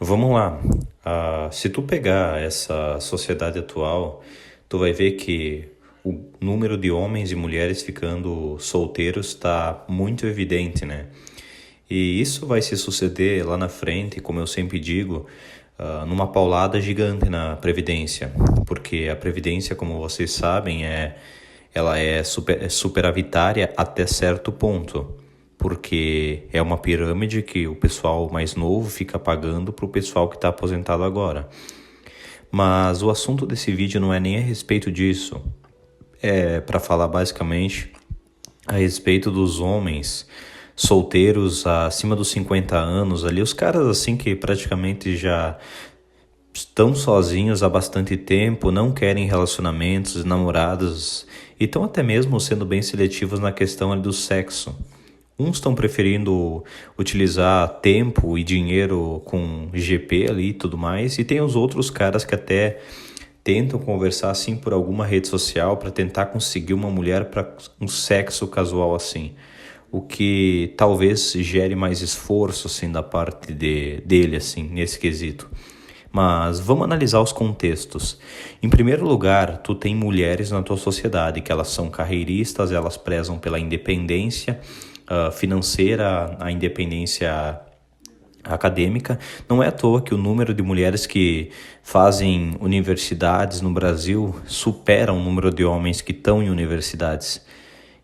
Vamos lá. Se tu pegar essa sociedade atual, tu vai ver que o número de homens e mulheres ficando solteiros está muito evidente, né? E isso vai se suceder lá na frente, como eu sempre digo, numa paulada gigante na Previdência. Porque a Previdência, como vocês sabem, ela é superavitária até certo ponto. Porque é uma pirâmide que o pessoal mais novo fica pagando para o pessoal que está aposentado agora. Mas o assunto desse vídeo não é nem a respeito disso. É para falar basicamente a respeito dos homens solteiros acima dos 50 anos ali, os caras assim que praticamente já estão sozinhos há bastante tempo, não querem relacionamentos, namorados e estão até mesmo sendo bem seletivos na questão ali do sexo. Uns estão preferindo utilizar tempo e dinheiro com GP ali e tudo mais, e tem os outros caras que até tentam conversar assim por alguma rede social para tentar conseguir uma mulher para um sexo casual assim. O que talvez gere mais esforço assim da parte dele assim nesse quesito. Mas vamos analisar os contextos. Em primeiro lugar, tu tem mulheres na tua sociedade que elas são carreiristas, elas prezam pela independência financeira, a independência acadêmica. Não é à toa que o número de mulheres que fazem universidades no Brasil supera o número de homens que estão em universidades.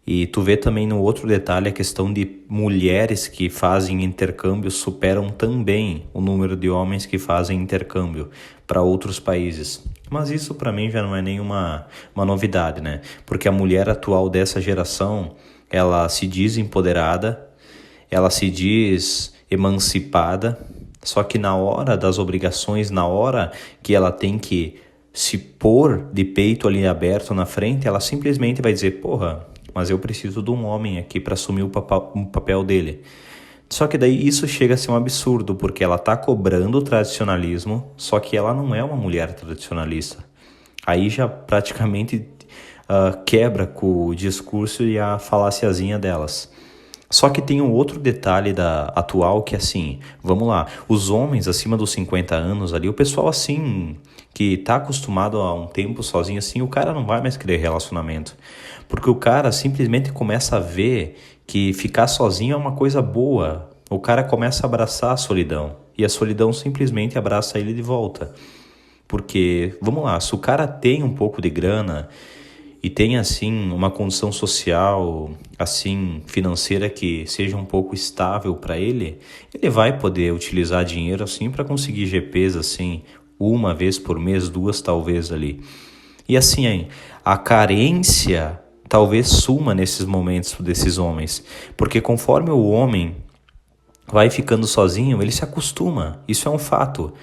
E tu vê também no outro detalhe a questão de mulheres que fazem intercâmbio superam também o número de homens que fazem intercâmbio para outros países. Mas isso para mim já não é nenhuma uma novidade, né? Porque a mulher atual dessa geração, ela se diz empoderada, ela se diz emancipada, só que na hora das obrigações, na hora que ela tem que se pôr de peito ali aberto na frente, ela simplesmente vai dizer, porra, mas eu preciso de um homem aqui para assumir o papel dele. Só que daí isso chega a ser um absurdo, porque ela tá cobrando o tradicionalismo, só que ela não é uma mulher tradicionalista. Aí já praticamente quebra com o discurso e a faláciazinha delas. Só que tem um outro detalhe da atual que assim, vamos lá, os homens acima dos 50 anos ali, o pessoal assim, que tá acostumado a um tempo sozinho assim, o cara não vai mais querer relacionamento. Porque o cara simplesmente começa a ver que ficar sozinho é uma coisa boa. O cara começa a abraçar a solidão. E a solidão simplesmente abraça ele de volta. Porque, vamos lá, se o cara tem um pouco de grana e tem assim uma condição social assim financeira que seja um pouco estável para ele, ele vai poder utilizar dinheiro assim para conseguir GPs assim uma vez por mês, duas talvez ali. E assim, a carência talvez suma nesses momentos desses homens, porque conforme o homem vai ficando sozinho, ele se acostuma. Isso é um fato.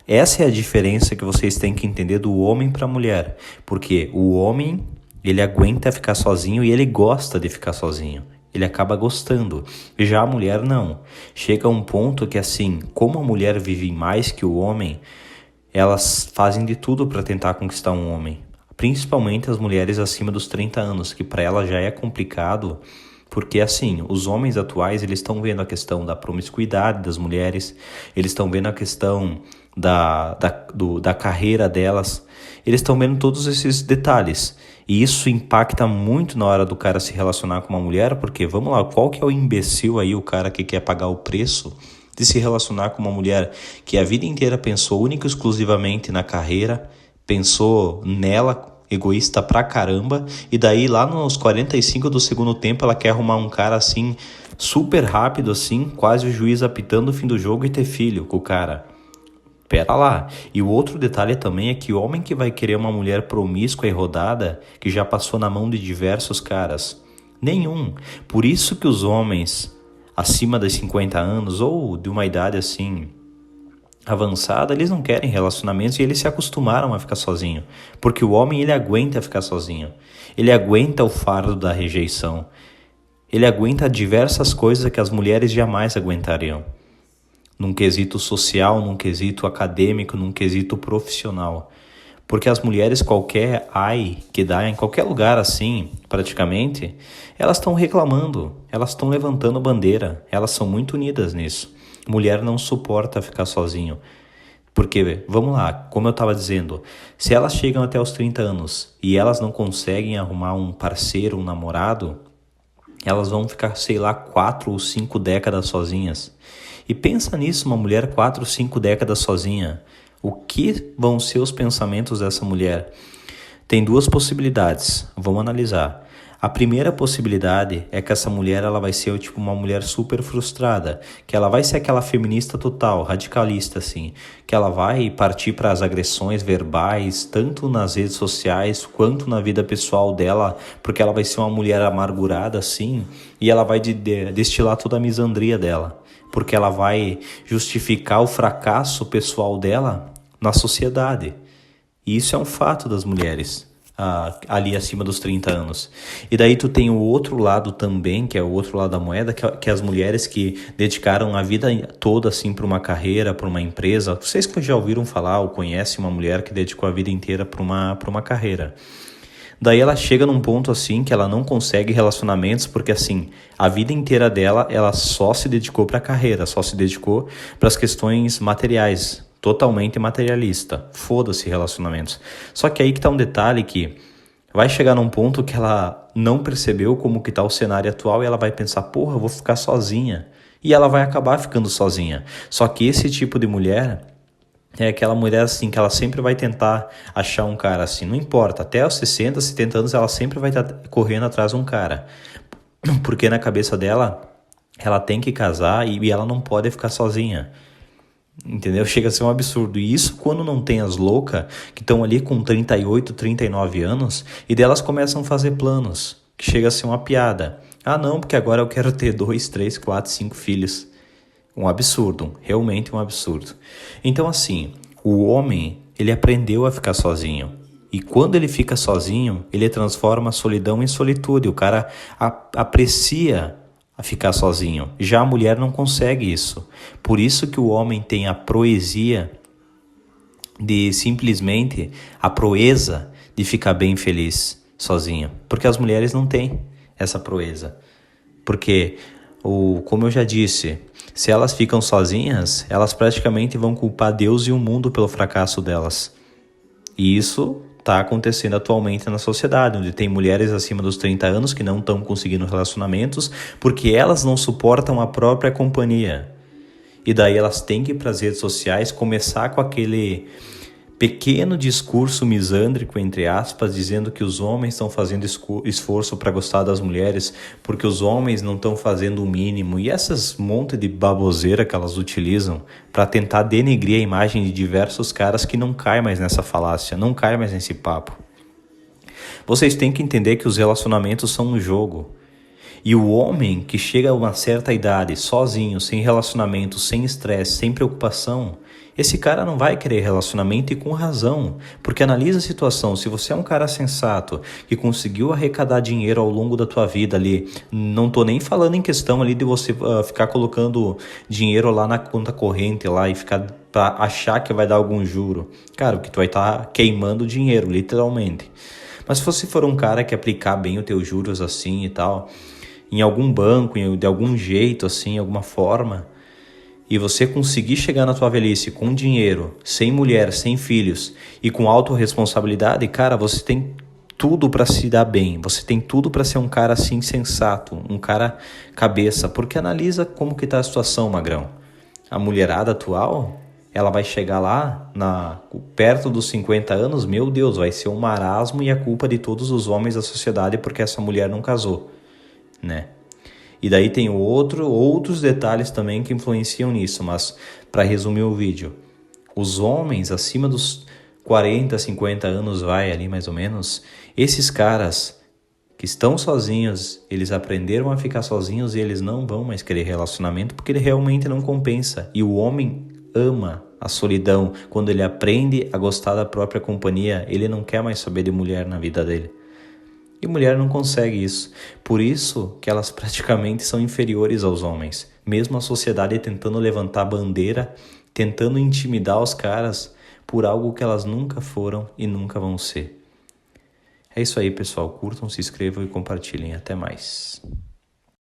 Essa é a diferença que vocês têm que entender do homem para a mulher, porque o homem ele aguenta ficar sozinho e ele gosta de ficar sozinho. Ele acaba gostando. Já a mulher não. Chega a um ponto que assim, como a mulher vive mais que o homem, elas fazem de tudo para tentar conquistar um homem. Principalmente as mulheres acima dos 30 anos, que para elas já é complicado, porque assim, os homens atuais eles estão vendo a questão da promiscuidade das mulheres, eles estão vendo a questão da carreira delas, eles estão vendo todos esses detalhes. E isso impacta muito na hora do cara se relacionar com uma mulher, porque, vamos lá, qual que é o imbecil aí, o cara que quer pagar o preço de se relacionar com uma mulher que a vida inteira pensou única e exclusivamente na carreira, pensou nela, egoísta pra caramba, e daí lá nos 45 do segundo tempo ela quer arrumar um cara assim, super rápido assim, quase o juiz apitando o fim do jogo e ter filho com o cara. Pera lá. E o outro detalhe também é que o homem que vai querer uma mulher promíscua e rodada, que já passou na mão de diversos caras? Nenhum. Por isso que os homens acima dos 50 anos ou de uma idade assim avançada, eles não querem relacionamentos e eles se acostumaram a ficar sozinho. Porque o homem ele aguenta ficar sozinho. Ele aguenta o fardo da rejeição. Ele aguenta diversas coisas que as mulheres jamais aguentariam. Num quesito social, num quesito acadêmico, num quesito profissional. Porque as mulheres, qualquer ai que dá em qualquer lugar assim, praticamente, elas estão reclamando, elas estão levantando bandeira, elas são muito unidas nisso. Mulher não suporta ficar sozinho. Porque, vamos lá, como eu estava dizendo, se elas chegam até os 30 anos e elas não conseguem arrumar um parceiro, um namorado, elas vão ficar, sei lá, 4 ou 5 décadas sozinhas. E pensa nisso, uma mulher 4 ou 5 décadas sozinha. O que vão ser os pensamentos dessa mulher? Tem duas possibilidades, vamos analisar. A primeira possibilidade é que essa mulher ela vai ser tipo uma mulher super frustrada, que ela vai ser aquela feminista total, radicalista assim, que ela vai partir para as agressões verbais, tanto nas redes sociais quanto na vida pessoal dela, porque ela vai ser uma mulher amargurada assim, e ela vai destilar toda a misandria dela, porque ela vai justificar o fracasso pessoal dela na sociedade. E isso é um fato das mulheres ali acima dos 30 anos. E daí tu tem o outro lado também, que é o outro lado da moeda, que é as mulheres que dedicaram a vida toda assim para uma carreira, para uma empresa. Vocês que já ouviram falar ou conhecem uma mulher que dedicou a vida inteira para uma carreira. Daí ela chega num ponto assim que ela não consegue relacionamentos porque assim, a vida inteira dela, ela só se dedicou para a carreira, só se dedicou para as questões materiais, totalmente materialista. Foda-se relacionamentos. Só que aí que tá um detalhe que vai chegar num ponto que ela não percebeu como que tá o cenário atual e ela vai pensar, porra, eu vou ficar sozinha. E ela vai acabar ficando sozinha. Só que esse tipo de mulher é aquela mulher assim que ela sempre vai tentar achar um cara assim, não importa, até os 60, 70 anos ela sempre vai estar correndo atrás de um cara. Porque na cabeça dela, ela tem que casar e ela não pode ficar sozinha. Entendeu? Chega a ser um absurdo. E isso quando não tem as loucas que estão ali com 38, 39 anos e delas começam a fazer planos, que chega a ser uma piada. Ah não, porque agora eu quero ter 2, 3, 4, 5 filhos. Um absurdo, realmente um absurdo. Então assim, o homem, ele aprendeu a ficar sozinho. E quando ele fica sozinho, ele transforma a solidão em solitude. O cara aprecia a ficar sozinho. Já a mulher não consegue isso. Por isso que o homem tem a proeza de ficar bem feliz sozinho. Porque as mulheres não têm essa proeza. Porque, como eu já disse, se elas ficam sozinhas, elas praticamente vão culpar Deus e o mundo pelo fracasso delas. E isso está acontecendo atualmente na sociedade, onde tem mulheres acima dos 30 anos que não estão conseguindo relacionamentos porque elas não suportam a própria companhia. E daí elas têm que ir para as redes sociais começar com aquele pequeno discurso misândrico, entre aspas, dizendo que os homens estão fazendo esforço para gostar das mulheres porque os homens não estão fazendo o mínimo. E essas monte de baboseira que elas utilizam para tentar denegrir a imagem de diversos caras que não caem mais nessa falácia, não caem mais nesse papo. Vocês têm que entender que os relacionamentos são um jogo. E o homem que chega a uma certa idade, sozinho, sem relacionamento, sem estresse, sem preocupação, esse cara não vai querer relacionamento e com razão. Porque analisa a situação, se você é um cara sensato, que conseguiu arrecadar dinheiro ao longo da tua vida ali, não tô nem falando em questão ali de você ficar colocando dinheiro lá na conta corrente lá e ficar pra achar que vai dar algum juro. Cara, o que tu vai estar queimando dinheiro, literalmente. Mas se você for um cara que aplicar bem os teus juros assim e tal, em algum banco, de algum jeito assim, alguma forma, e você conseguir chegar na tua velhice com dinheiro, sem mulher, sem filhos e com autorresponsabilidade, cara, você tem tudo para se dar bem, você tem tudo para ser um cara assim sensato, um cara cabeça, porque analisa como que tá a situação, magrão. A mulherada atual, ela vai chegar lá perto dos 50 anos, meu Deus, vai ser um marasmo e a culpa de todos os homens da sociedade porque essa mulher não casou, né? E daí tem outros detalhes também que influenciam nisso, mas para resumir o vídeo, os homens acima dos 40, 50 anos, vai ali mais ou menos, esses caras que estão sozinhos, eles aprenderam a ficar sozinhos e eles não vão mais querer relacionamento porque ele realmente não compensa. E o homem ama a solidão. Quando ele aprende a gostar da própria companhia, ele não quer mais saber de mulher na vida dele. E mulher não consegue isso. Por isso que elas praticamente são inferiores aos homens. Mesmo a sociedade tentando levantar bandeira, tentando intimidar os caras por algo que elas nunca foram e nunca vão ser. É isso aí, pessoal. Curtam, se inscrevam e compartilhem. Até mais.